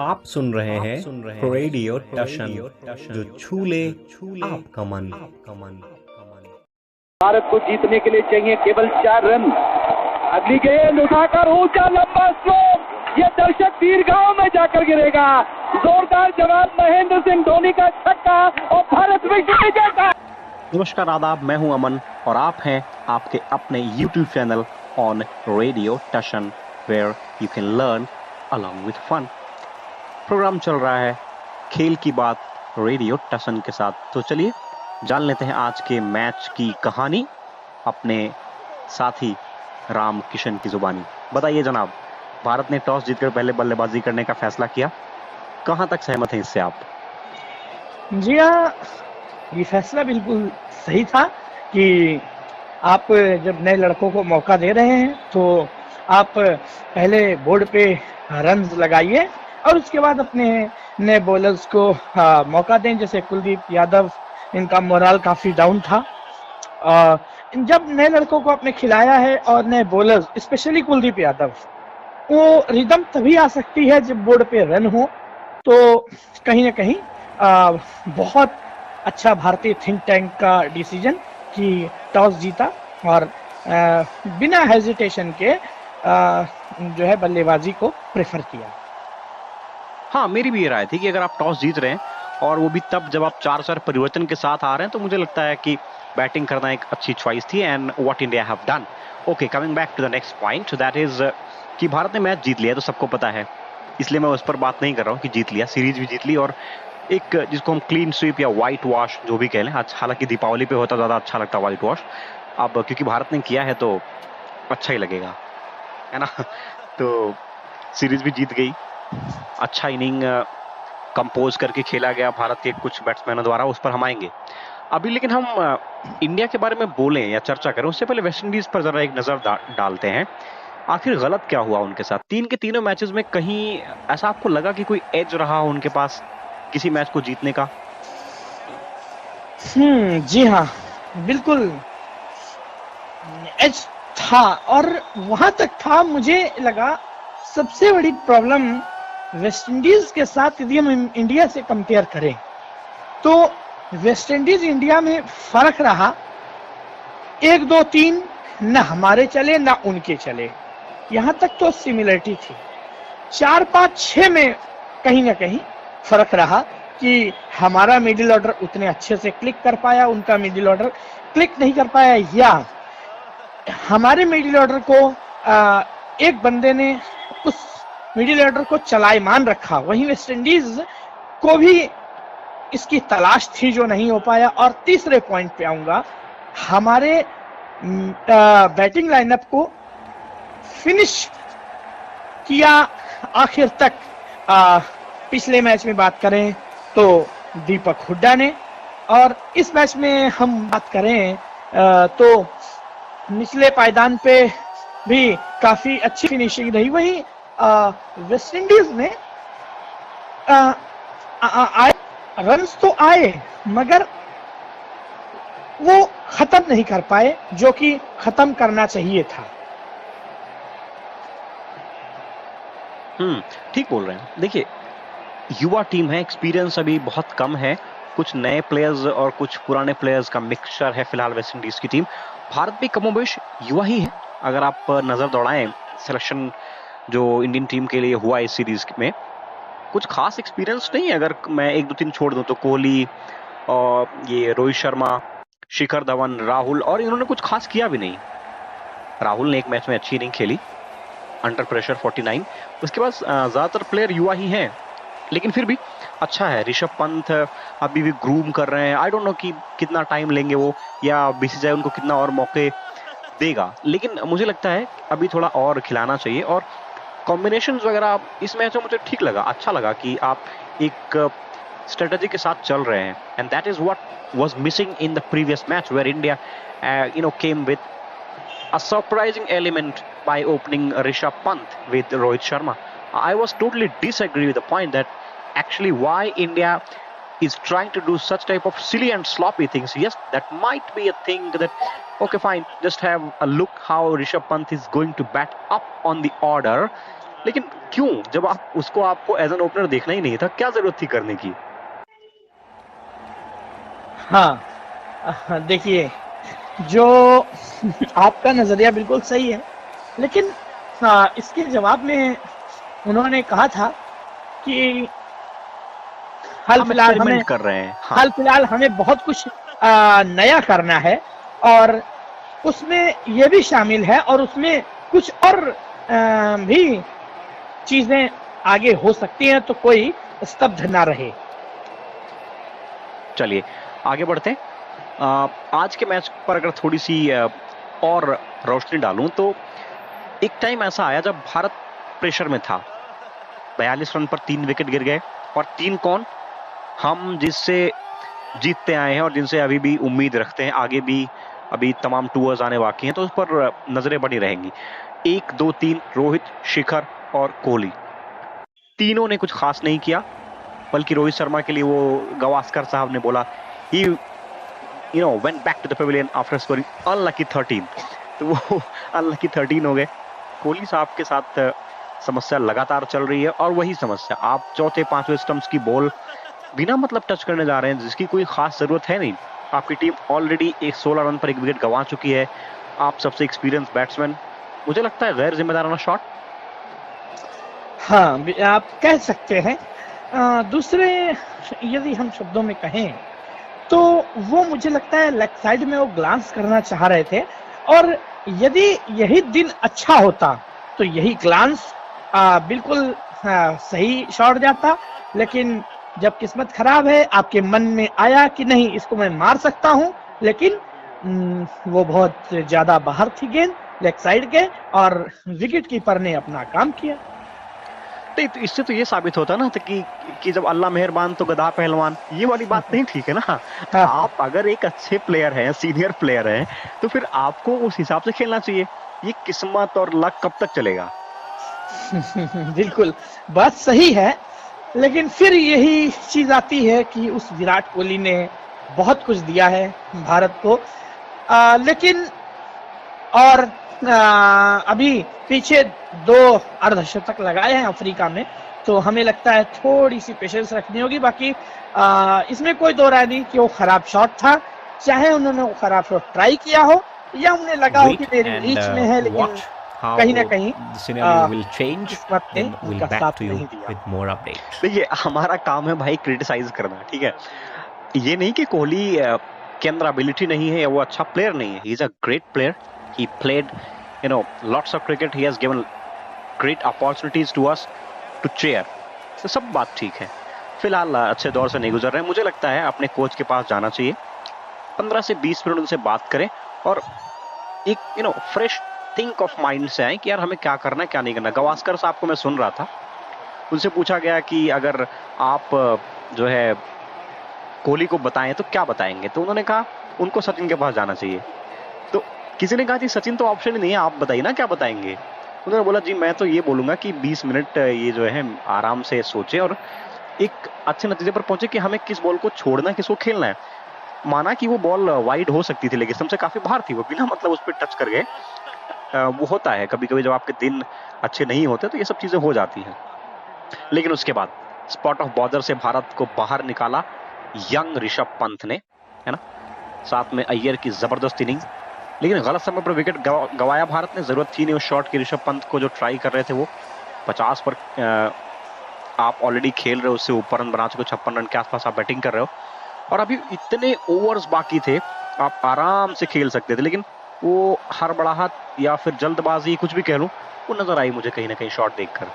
आप सुन रहे हैं रेडियो टशन, जो छू ले आपका मन। भारत को जीतने के लिए चाहिए केवल 4 रन। अगली गेंद उठाकर ऊंचा लंबा स्ट्रोक, ये दर्शक दीर्घाओं में जाकर गिरेगा। जोरदार जवाब, महेंद्र सिंह धोनी का छक्का और भारत विश्व विजेता। नमस्कार, आदाब, मैं हूं अमन और आप हैं आपके अपने YouTube channel on radio Tashan, where you can learn along with fun. Programme चल रहा है खेल की बात रेडियो टशन के साथ। तो चलिए जान लेते हैं आज के मैच की कहानी अपने साथी राम किशन की जुबानी। बताइए जनाब, भारत ने टॉस जीतकर पहले बल्लेबाजी करने का फैसला किया, कहां तक सहमत हैं इससे आप? जी हाँ, ये फैसला बिल्कुल सही था कि आप जब नए लड़कों को मौका दे रहे हैं तो आप पहले बोर्ड पे रन्स लगाइए और उसके बाद अपने नए बॉलर्स को मौका दें। जैसे कुलदीप यादव, इनका मोराल काफ़ी डाउन था। जब नए लड़कों को आपने खिलाया है और नए बॉलर्स, स्पेशली कुलदीप यादव, वो रिदम तभी आ सकती है जब बोर्ड पे रन हो। तो कहीं ना कहीं बहुत अच्छा भारतीय थिंक टैंक का डिसीजन कि टॉस जीता और बिना हेजिटेशन के जो है बल्लेबाजी को प्रेफर किया। हाँ, मेरी भी ये राय थी कि अगर आप टॉस जीत रहे हैं और वो भी तब जब आप 4 परिवर्तन के साथ आ रहे हैं, तो मुझे लगता है कि बैटिंग करना एक अच्छी चॉइस थी। And what India have done. Okay, coming back to the next point, that is कि भारत ने मैच जीत लिया, तो सबको पता है, इसलिए मैं उस पर बात नहीं कर रहा हूँ कि जीत लिया, सीरीज भी जीत ली और एक जिसको हम क्लीन स्वीप या व्हाइट वॉश जो भी कह लें, हालांकि दीपावली पे होता ज़्यादा अच्छा लगता व्हाइट वॉश, अब क्योंकि भारत ने किया है तो अच्छा ही लगेगा, है ना। तो सीरीज भी जीत गई, अच्छा इनिंग कंपोज करके खेला गया भारत के कुछ बैट्समैनों द्वारा, उस पर हम आएंगे अभी। लेकिन हम इंडिया के बारे में बोलें या चर्चा करें उससे पहले वेस्ट इंडीज पर जरा एक नजर डालते हैं। आखिर गलत क्या हुआ उनके साथ? 3 के तीनों मैचेस में कहीं ऐसा आपको लगा कि कोई एज रहा हो उनके पास किसी मैच को जीतने का? जी हाँ, बिल्कुल एज था और वहां तक था। मुझे लगा सबसे बड़ी प्रॉब्लम वेस्ट इंडीज के साथ यदि हम इंडिया से कंपेयर करें तो वेस्ट इंडीज इंडिया में फर्क रहा 1, 2, 3, न हमारे चले ना उनके चले, यहां तक तो सिमिलरिटी थी। 4, 5, 6 में कहीं ना कहीं फर्क रहा कि हमारा मिडिल ऑर्डर उतने अच्छे से क्लिक कर पाया, उनका मिडिल ऑर्डर क्लिक नहीं कर पाया, या हमारे मिडिल ऑर्डर को एक बंदे ने उस मिडिल ऑर्डर को चलायमान रखा। वहीं वेस्ट इंडीज को भी इसकी तलाश थी जो नहीं हो पाया। और तीसरे पॉइंट पे आऊंगा, हमारे बैटिंग लाइनअप को फिनिश किया आखिर तक। पिछले मैच में बात करें तो दीपक हुड्डा ने, और इस मैच में हम बात करें तो निचले पायदान पे भी काफी अच्छी फिनिशिंग रही। वहीं वेस्ट इंडीज ने रन्स तो आए मगर वो खत्म नहीं कर पाए जो कि खत्म करना चाहिए था। ठीक बोल रहे हैं। देखिए, युवा टीम है, एक्सपीरियंस अभी बहुत कम है, कुछ नए प्लेयर्स और कुछ पुराने प्लेयर्स का मिक्सचर है फिलहाल वेस्ट इंडीज की टीम। भारत भी कमोबेश युवा ही है। अगर आप नजर दौड़ाएं सिलेक्शन जो इंडियन टीम के लिए हुआ इस सीरीज में, कुछ खास एक्सपीरियंस नहीं है। अगर मैं 1, 2, 3 छोड़ दूं तो कोहली और ये रोहित शर्मा, शिखर धवन, राहुल, और इन्होंने कुछ खास किया भी नहीं। राहुल ने एक मैच में अच्छी इनिंग खेली, अंडर प्रेशर 49। उसके बाद ज्यादातर प्लेयर युवा ही हैं, लेकिन फिर भी अच्छा है। ऋषभ पंत अभी भी ग्रूम कर रहे हैं। आई डोंट नो कि कितना टाइम लेंगे वो, या बीसीसीआई उनको कितना और मौके देगा, लेकिन मुझे लगता है अभी थोड़ा और खिलाना चाहिए। और कॉम्बिनेशंस वगैरह इस मैच में मुझे ठीक लगा, अच्छा लगा कि आप एक स्ट्रेटजी के साथ चल रहे हैं। And that is what was missing in the previous match where India came with a surprising element by opening Rishabh Pant with Rohit Sharma. I was totally disagree with the point that actually why India is trying to do such type of silly and sloppy things. Yes, that might be a thing that, okay fine, just have a look how Rishabh Pant is going to bat up on the order. लेकिन क्यों, जब आपको as an opener देखना ही नहीं था, क्या जरूरत थी करने की? हाँ, देखिए, जो आपका नजरिया बिल्कुल सही है, लेकिन इसके जवाब में उन्होंने कहा था कि हाल फिलहाल हमें बहुत कुछ नया करना है, और उसमें ये भी शामिल है, और उसमें कुछ और भी चीजें आगे हो सकती हैं, तो कोई स्तब्ध ना रहे। चलिए आगे बढ़ते हैं। आज के मैच पर अगर थोड़ी सी और रोशनी डालूं तो एक टाइम ऐसा आया जब भारत प्रेशर में था। 42 रन पर 3 विकेट गिर गए, और 3 कौन? हम जिससे जीतते आए हैं और जिनसे अभी भी उम्मीद रखते हैं, आगे भी अभी तमाम टूर्स आने बाकी हैं, तो उस पर नजरें बनी रहेंगी। 1, 2, 3 रोहित, शिखर और कोहली, तीनों ने कुछ खास नहीं किया, बल्कि रोहित शर्मा के लिए वो गावस्कर साहब ने बोला he went back to the pavilion after scoring unlucky 13, तो वो unlucky 13 हो गए। कोहली साहब के साथ समस्या लगातार चल रही है, और वही समस्या, आप चौथे पांचवें स्टंप्स की बॉल बिना मतलब टच करने जा रहे हैं, जिसकी कोई खास जरूरत है नहीं। आपकी टीम ऑलरेडी 16 रन पर 1 विकेट गंवा चुकी है, आप सबसे एक्सपीरियंस बैट्समैन, मुझे लगता है गैर जिम्मेदाराना शॉट। हाँ, आप कह सकते हैं। दूसरे यदि हम शब्दों में कहें तो वो मुझे लगता है लेग साइड में वो ग्लांस करना चाह रहे थे, और यदि यही दिन अच्छा होता तो यही ग्लांस बिल्कुल सही शॉट जाता, लेकिन जब किस्मत खराब है, आपके मन में आया कि नहीं इसको मैं मार सकता हूं, लेकिन वो बहुत ज्यादा बाहर थी गेंद लेग साइड के, और विकेट कीपर ने अपना काम किया। तो इससे तो ये साबित होता ना कि जब अल्लाह मेहरबान तो गधा पहलवान, ये वाली बात नहीं ठीक है ना। आप अगर एक अच्छे प्लेयर हैं, सीनियर प्लेयर हैं, तो फिर आपको उस हिसाब से खेलना चाहिए। ये किस्मत और लक कब तक चलेगा? बिल्कुल बात सही है, लेकिन फिर यही चीज आती है कि उस विराट कोहली ने बहुत कुछ दिया है भारत को, लेकिन और अभी पीछे 2 अर्धशतक लगाए हैं अफ्रीका में, तो हमें लगता है थोड़ी सी पेशेंस रखनी होगी। बाकी इसमें कोई दो राय नहीं कि वो खराब शॉट था, चाहे उन्होंने वो खराब शॉट ट्राई किया हो या उन्हें लगा हो कि मेरी रीच में है, लेकिन कहीं ना कहीं देखिए, हमारा काम है भाई क्रिटिसाइज करना, ठीक है। ये नहीं कि कोहली के अंदर एबिलिटी नहीं है या वो अच्छा प्लेयर नहीं है, he is a great player, he played lots of cricket, he has given great opportunities to us to cheer, तो सब बात ठीक है। फिलहाल अच्छे दौर से नहीं गुजर रहे हैं, मुझे लगता है अपने कोच के पास जाना चाहिए, 15 से 20 मिनट उनसे बात करें, और एक फ्रेश थिंक ऑफ माइंड से आए कि यार हमें क्या करना है क्या नहीं करना। गावस्कर साहब को मैं सुन रहा था, उनसे पूछा गया कि अगर आप जो है कोहली को बताएं तो क्या बताएंगे, तो उन्होंने कहा उनको सचिन के पास जाना चाहिए। तो किसी ने कहा जी सचिन तो ऑप्शन ही नहीं है, आप बताइए ना क्या बताएंगे। उन्होंने बोला जी मैं तो ये बोलूंगा कि 20 मिनट ये जो है आराम से सोचे और एक अच्छे नतीजे पर पहुंचे कि हमें किस बॉल को छोड़ना है, किसको खेलना है। माना कि वो बॉल वाइड हो सकती थी, लेकिन सबसे काफी बाहर थी, वो बिना मतलब उस पर टच कर गए। वो होता है कभी कभी जब आपके दिन अच्छे नहीं होते तो ये सब चीजें हो जाती हैं। लेकिन उसके बाद स्पॉट ऑफ बॉर्डर से भारत को बाहर निकाला यंग ऋषभ पंत ने, है ना, साथ में अय्यर की जबरदस्त इनिंग, लेकिन गलत समय पर विकेट गवाया भारत ने। जरूरत थी नहीं उस शॉट की, ऋषभ पंत को जो ट्राई कर रहे थे वो 50 पर आप ऑलरेडी खेल रहे हो, उससे ऊपर रन बना चुके, 56 रन के आसपास आप बैटिंग कर रहे हो, और अभी इतने ओवर्स बाकी थे, आप आराम से खेल सकते थे, लेकिन वो हड़बड़ाहट या फिर जल्दबाजी कुछ भी कह लूं, वो नजर आई मुझे कहीं ना कहीं शॉट देखकर।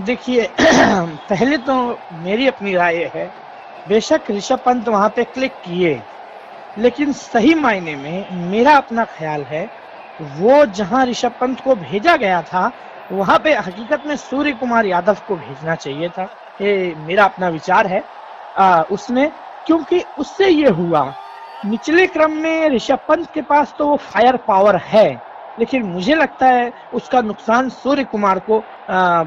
देखिए पहले तो मेरी अपनी राय है, बेशक ऋषभ पंत वहां पे क्लिक किए, लेकिन सही मायने में मेरा अपना ख्याल है वो जहां ऋषभ पंत को भेजा गया था वहां पे हकीकत में सूर्य कुमार यादव को भेजना चाहिए था। ये मेरा अपना विचार है उसमें, क्योंकि उससे ये हुआ निचले क्रम में ऋषभ पंत के पास तो वो फायर पावर है, लेकिन मुझे लगता है उसका नुकसान सूर्य कुमार को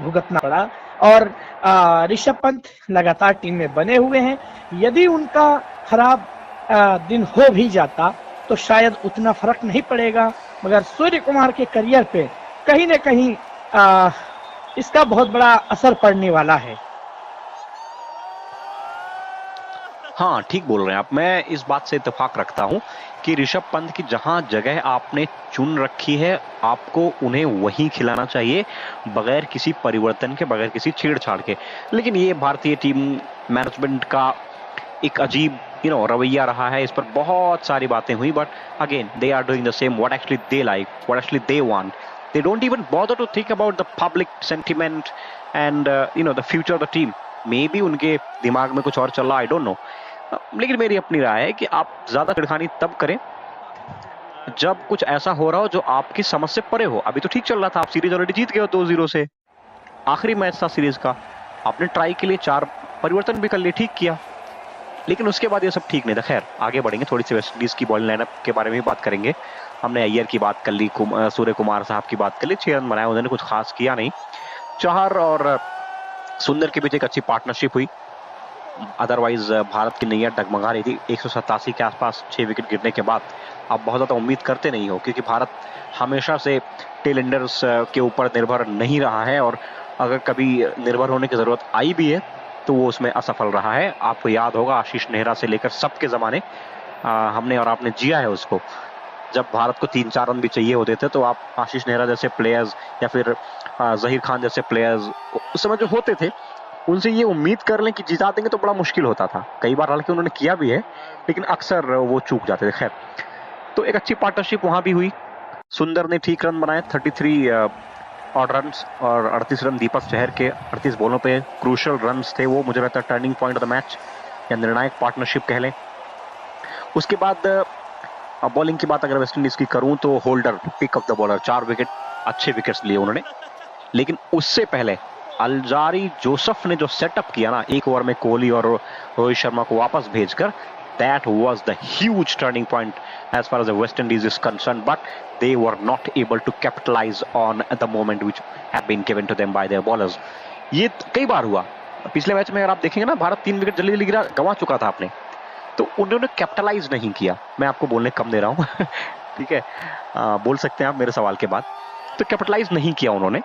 भुगतना पड़ा, और ऋषभ पंत लगातार टीम में बने हुए हैं। यदि उनका खराब दिन हो भी जाता तो शायद उतना फर्क नहीं पड़ेगा, मगर सूर्य कुमार के करियर पे कहीं न कहीं इसका बहुत बड़ा असर पड़ने वाला है। हाँ, ठीक बोल रहे हैं आप। मैं इस बात से इत्तेफाक रखता हूं कि ऋषभ पंत की जहां जगह आपने चुन रखी है, आपको उन्हें वहीं खिलाना चाहिए, बगैर किसी परिवर्तन के, बगैर किसी छेड़छाड़ के। लेकिन ये भारतीय टीम मैनेजमेंट का एक अजीब रवैया रहा है। इस पर बहुत सारी बातें हुई, but again they are doing the same what actually they like, what actually they want. They don't even bother to think about the public sentiment and the future of the team. Maybe उनके दिमाग में कुछ और चल रहा, I don't know. लेकिन मेरी अपनी राय है कि आप ज्यादा छिड़खानी तब करें जब कुछ ऐसा हो रहा हो जो आपकी समझ से परे हो। अभी तो ठीक चल रहा था, आप सीरीज ऑलरेडी जीत गए हो 2-0 से, आखिरी मैच था सीरीज का, आपने ट्राई के लिए 4 परिवर्तन भी कर लिए, ठीक किया, लेकिन उसके बाद ये सब ठीक नहीं था। खैर, आगे बढ़ेंगे, थोड़ी सी वेस्टइंडीज की बॉलिंग लाइनअप के बारे में भी बात करेंगे। हमने अय्यर की बात कर ली, सूर्य कुमार साहब की बात कर ली, 6 रन बनाए, उन्होंने कुछ खास किया नहीं। चहर और सुंदर के बीच एक अच्छी पार्टनरशिप हुई, अदरवाइज भारत की नैया डगमगा रही थी। 187 के आसपास 6 विकेट गिरने के बाद आप बहुत ज़्यादा उम्मीद करते नहीं हो, क्योंकि भारत हमेशा से टेल एंडर्स के ऊपर निर्भर नहीं रहा है, और अगर कभी निर्भर होने की ज़रूरत आई भी है तो वो उसमें असफल रहा है। आपको याद होगा, आशीष नेहरा से लेकर सबके ज़माने हमने और आपने जिया है उसको। जब भारत को 3-4 रन भी चाहिए होते थे तो आप आशीष नेहरा जैसे प्लेयर्स या फिर जहीर खान जैसे प्लेयर्स उस समय जो होते थे, उनसे ये उम्मीद कर लें कि जिता देंगे तो बड़ा मुश्किल होता था। कई बार हालांकि उन्होंने किया भी है, लेकिन अक्सर वो चूक जाते थे। खैर, तो एक अच्छी पार्टनरशिप वहां भी हुई। सुंदर ने ठीक रन बनाए, 33 ऑड रन्स, और 38 रन दीपक चहर के 38 बॉलों पे क्रूशल रन्स थे। वो मुझे लगता है turning point of the match या निर्णायक पार्टनरशिप कह लें। उसके बाद बॉलिंग की बात अगर वेस्टइंडीज की करूं तो Holder, pick of the bowler, 4 wicket, अच्छे विकेट्स लिए उन्होंने। लेकिन उससे पहले अल्जारी जोसेफ ने जो सेटअप किया ना, 1 ओवर में कोहली और रोहित शर्मा को वापस भेजकर, that was the huge turning point as far as the West Indies is concerned, but they were not able to capitalize on the moment which have been given to them by their bowlers. ये कई बार हुआ पिछले match में, अगर आप देखेंगे ना, Bharat 3 wicket जल्दी जल्दी गिरा, गंवा चुका था आपने, तो उन्होंने कैपिटलाइज नहीं किया। मैं आपको बोलने कम दे रहा हूँ ठीक है, बोल सकते हैं आप मेरे सवाल के बाद। तो कैपिटलाइज नहीं किया उन्होंने।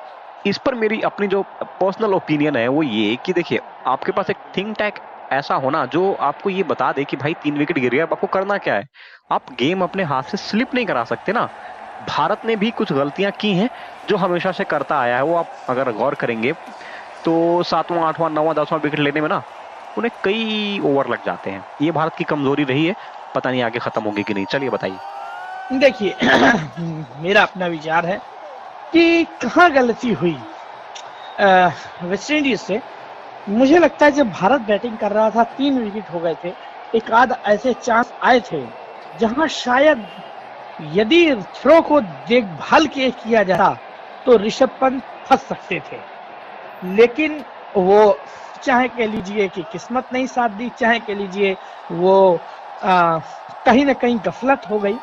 इस पर मेरी अपनी जो पर्सनल ओपिनियन है वो ये कि देखिए, आपके पास एक थिंक टैंक ऐसा होना जो आपको ये बता दे कि भाई 3 विकेट गिर गया, अब आपको करना क्या है। आप गेम अपने हाथ से स्लिप नहीं करा सकते ना। भारत ने भी कुछ गलतियां की हैं जो हमेशा से करता आया है। वो आप अगर गौर करेंगे तो 7वां, 8वां, 9वां, 10वां विकेट लेने में ना उन्हें कई ओवर लग जाते हैं। ये भारत की कमजोरी रही है, पता नहीं आगे खत्म होगी कि नहीं। चलिए बताइए। देखिए मेरा अपना विचार है कि कहाँ गलती हुई वेस्ट इंडीज से। मुझे लगता है जब भारत बैटिंग कर रहा था, 3 विकेट हो गए थे, एक आध ऐसे चांस आए थे जहां शायद यदि थ्रो को देखभाल के किया जाता तो ऋषभ पंत फंस सकते थे। लेकिन वो चाहे कह लीजिए कि किस्मत नहीं साथ दी, चाहे कह लीजिए वो कहीं ना कहीं गफलत हो गई,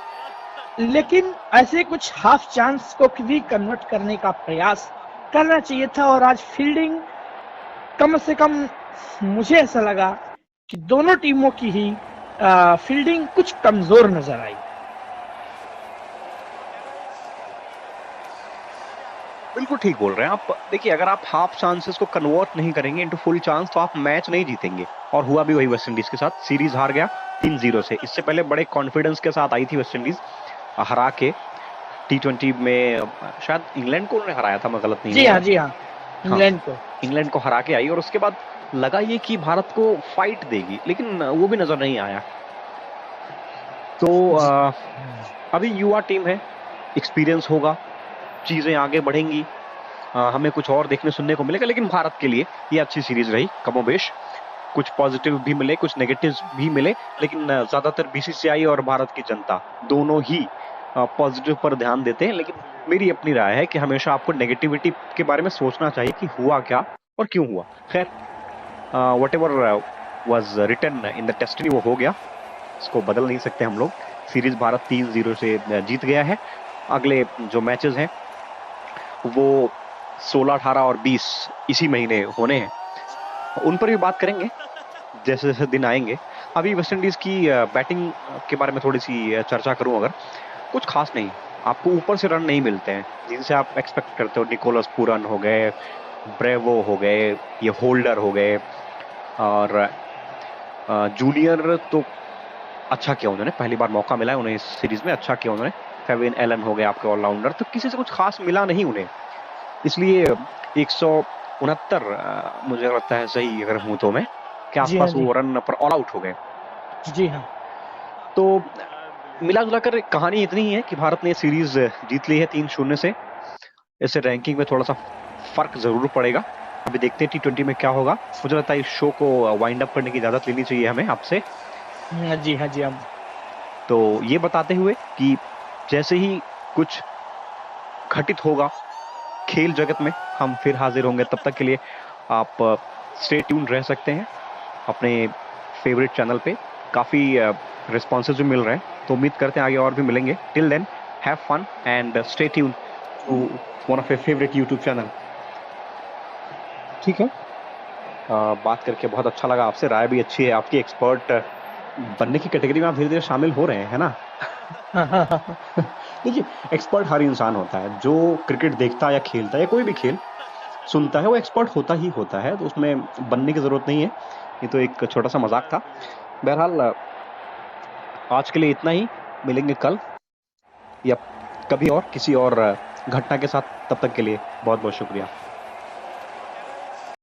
लेकिन ऐसे कुछ हाफ चांस को भी कन्वर्ट करने का प्रयास करना चाहिए था। और आज फील्डिंग कम से कम मुझे ऐसा लगा कि दोनों टीमों की ही फील्डिंग कुछ कमजोर नजर आई। बिल्कुल ठीक बोल रहे हैं आप। देखिए, अगर आप हाफ चांसेस को कन्वर्ट नहीं करेंगे इनटू फुल चांस तो आप मैच नहीं जीतेंगे, और हुआ भी वही वेस्ट इंडीज के साथ। सीरीज हार गया 3-0 से। इससे पहले बड़े कॉन्फिडेंस के साथ आई थी वेस्ट इंडीज, हरा के T20 में शायद इंग्लैंड को उन्होंने हराया था, मैं गलत नहीं। जी हाँ, इंग्लैंड को हरा के आई, और उसके बाद लगा ये कि भारत को फाइट देगी, लेकिन वो भी नजर नहीं आया। तो अभी युवा टीम है, एक्सपीरियंस होगा, चीजें आगे बढ़ेंगी, हमें कुछ और देखने सुनने को मिलेगा। लेकिन भारत के लिए ये अच्छी सीरीज रही कमोबेश। कुछ पॉजिटिव भी मिले, कुछ नेगेटिव्स भी मिले, लेकिन ज्यादातर BCCI और भारत की जनता दोनों ही पॉजिटिव पर ध्यान देते हैं। लेकिन मेरी अपनी राय है कि हमेशा आपको नेगेटिविटी के बारे में सोचना चाहिए कि हुआ क्या और क्यों हुआ। खैर, whatever was written in the destiny वो हो गया, इसको बदल नहीं सकते हम लोग। सीरीज भारत 3-0 से जीत गया है। अगले जो मैचेस हैं वो 16, 18 और 20 इसी महीने होने हैं, उन पर भी बात करेंगे जैसे जैसे दिन आएंगे। अभी वेस्ट इंडीज की बैटिंग के बारे में थोड़ी सी चर्चा करूं, अगर कुछ खास नहीं, आपको ऊपर से रन नहीं मिलते हैं जिनसे आप एक्सपेक्ट करते हो। निकोलस पूरन हो गए, ब्रेवो हो गए, ये होल्डर हो गए, और जूनियर तो अच्छा किया उन्होंने, पहली बार मौका मिला है उन्हें इस सीरीज में, अच्छा किया उन्होंने। फेविन एलन हो गए आपके ऑलराउंडर, तो किसी से कुछ खास मिला नहीं उन्हें, इसलिए 169 मुझे लगता है सही अगर हूं तो मैं के आसपास वो रन पर ऑल आउट हो गए। जी हाँ। तो मिला जुला कर कहानी इतनी ही है कि भारत ने सीरीज जीत ली है 3-0 से। इससे रैंकिंग में थोड़ा सा फर्क जरूर पड़ेगा, अभी देखते हैं T20 में क्या होगा। मुझे लगता है इस शो को वाइंड अप करने की इजाजत लेनी चाहिए हमें आपसे। जी हाँ जी हाँ। तो ये बताते हुए कि जैसे ही कुछ घटित होगा खेल जगत में हम फिर हाजिर होंगे, तब तक के लिए आप स्टे ट्यून रह सकते हैं अपने फेवरेट चैनल पे। काफी रिस्पॉन्सेज भी मिल रहे हैं, तो उम्मीद करते हैं आगे और भी मिलेंगे। Till then have fun and stay tune to one of your favourite YouTube channel. ठीक है, बात करके बहुत अच्छा लगा आपसे, राय भी अच्छी है आपकी, एक्सपर्ट बनने की कैटेगरी में आप धीरे धीरे शामिल हो रहे हैं, है ना? देखिए, एक्सपर्ट हर इंसान होता है, जो क्रिकेट देखता है या खेलता है या कोई भी खेल सुनता है वो एक्सपर्ट होता ही होता है, तो उसमें बनने की जरूरत नहीं है। ये तो एक छोटा सा मजाक था। बहरहाल आज के लिए इतना ही, मिलेंगे कल या कभी और किसी और घटना के साथ, तब तक के लिए बहुत बहुत शुक्रिया।